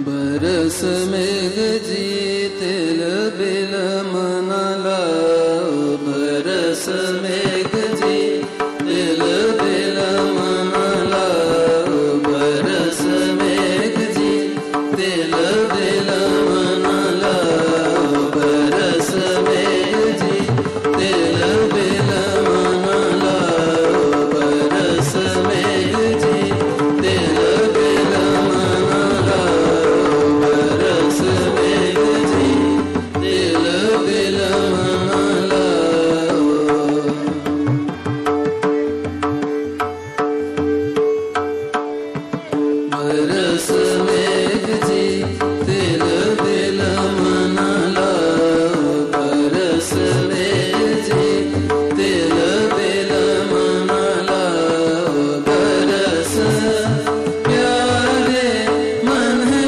बरस मेघ जी तिल बिल मनाला, बरस मेघ जी तिल बिल मनाला, बरस मेघ जी तिल बिल मनाला, बरस मेघ जी तिल बिल मनाला, बरस मेघ जी तिल बिल मनाला, बरस मेघ जी तिल बिल मनाला। बरस मेघ जी तिल बिल मनाला, बरस मेघ जी तिल बिल मनाला, बरस प्यारे मन है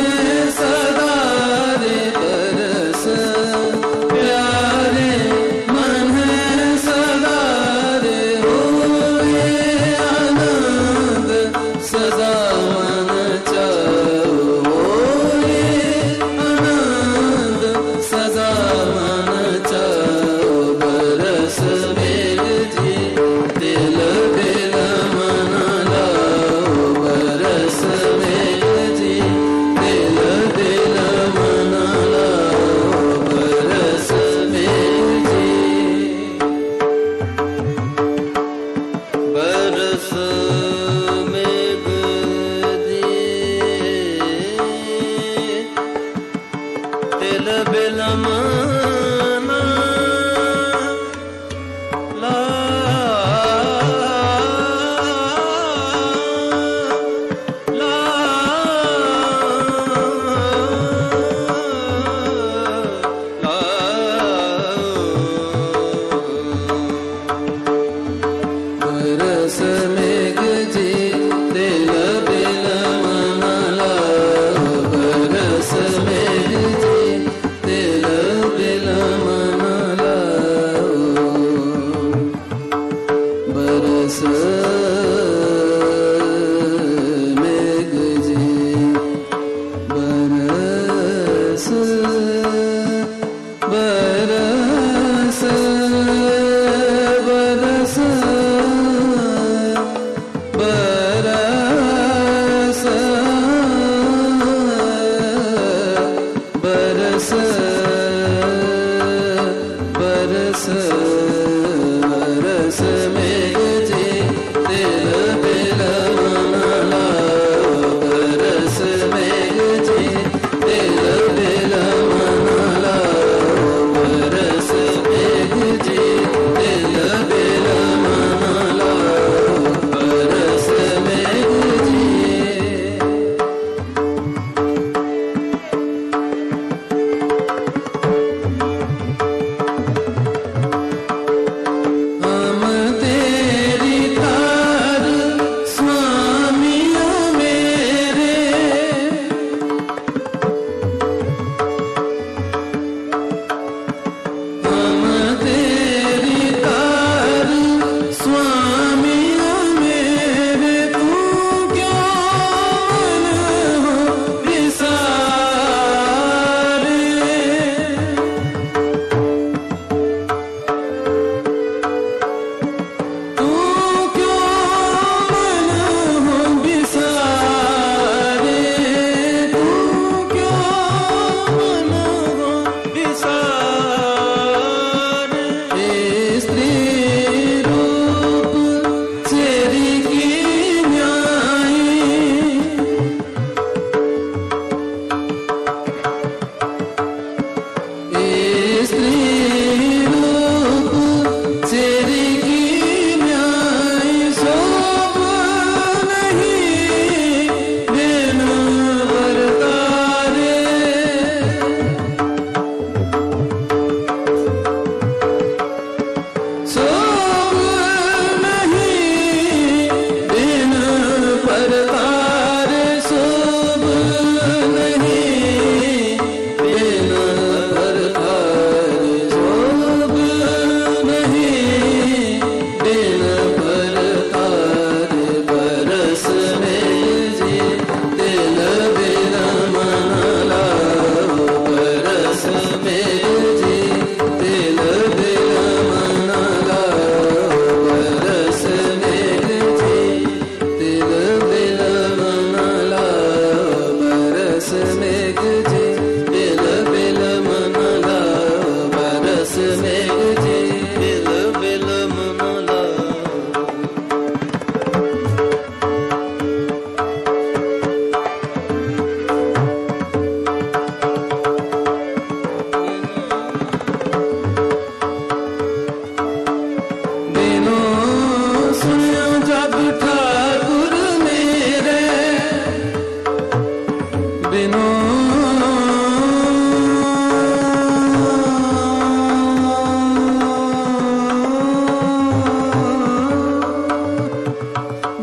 सदा रे, बरस प्यारे मन है सदा रे, होए आनंद सदा मन चाओ, होए आनंद सदा मन चाओ, बरस मेघ जी तिल बिल मनाला, बरस मेघ जी तिल बिल मनाला, बरस मेघ जी। बरस मेघ जी तिल बिल मनाला, बरस मेघ जी तिल बिल मनाला, बरस मेघ जी तिल बिल मनाला, बरस मेघ जी बरस बरस बरस बरस बरस बरस बरस मेघ जी तिल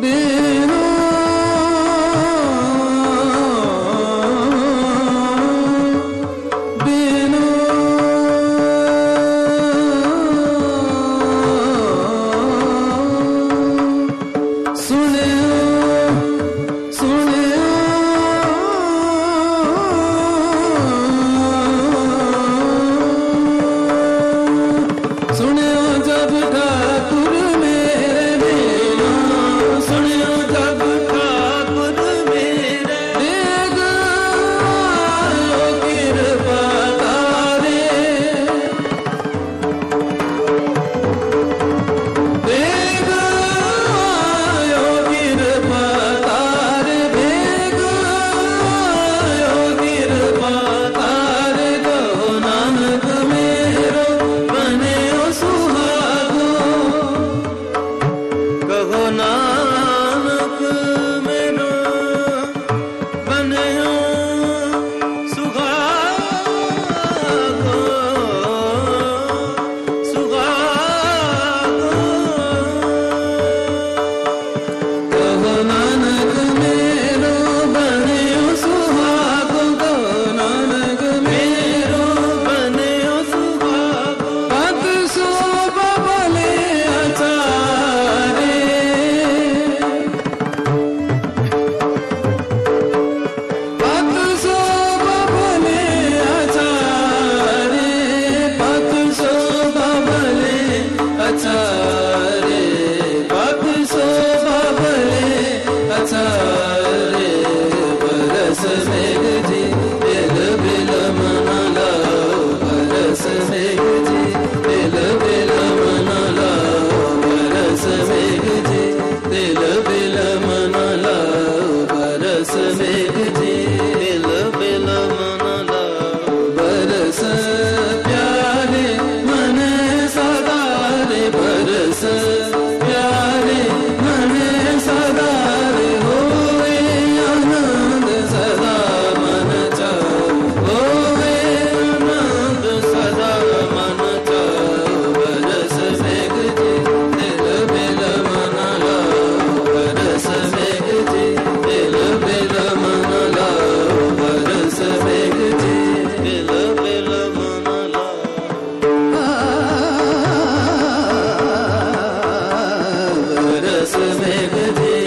बिनु बिनु सुनियो सुनियो सुनियो जब ठाकुर मेरे बिना सुनियो जब ठाकुर मेरे देख आयो कृपा तारे देख आयो कृपा तारे देख आयो कृपा तारे कहो नानक मेरो बने सुहागो कहो नानक मेरो बने सुहागो सुहागो कहो नानक मेरो बने सुहागो कहो नानक मेरो बने सुहागो पद शोभ भले आचारे पद शोभ भले आचारे पद शोभ भले आचारे पद शोभ भले आचारे बरस मेघ जी बिल बिल मना लाओ बरस मेघ जी बिल बिल मना लाओ बरस मेघ जी बिल बिल मना लाओ बरस मेघ जी बिल बिल मना लाओ बरस प्यारे मन सदा रे बरस प्यारे मन सदा रे होए आनंद सदा मन चाओ होए आनंद सदा मन चाओ बरस मेघ जी दिल बिल मना लाओ बरस मेघ जी दिल बिल मना लाओ बरस मेघ जी दिल बिल मना लाओ बरस मेघ जी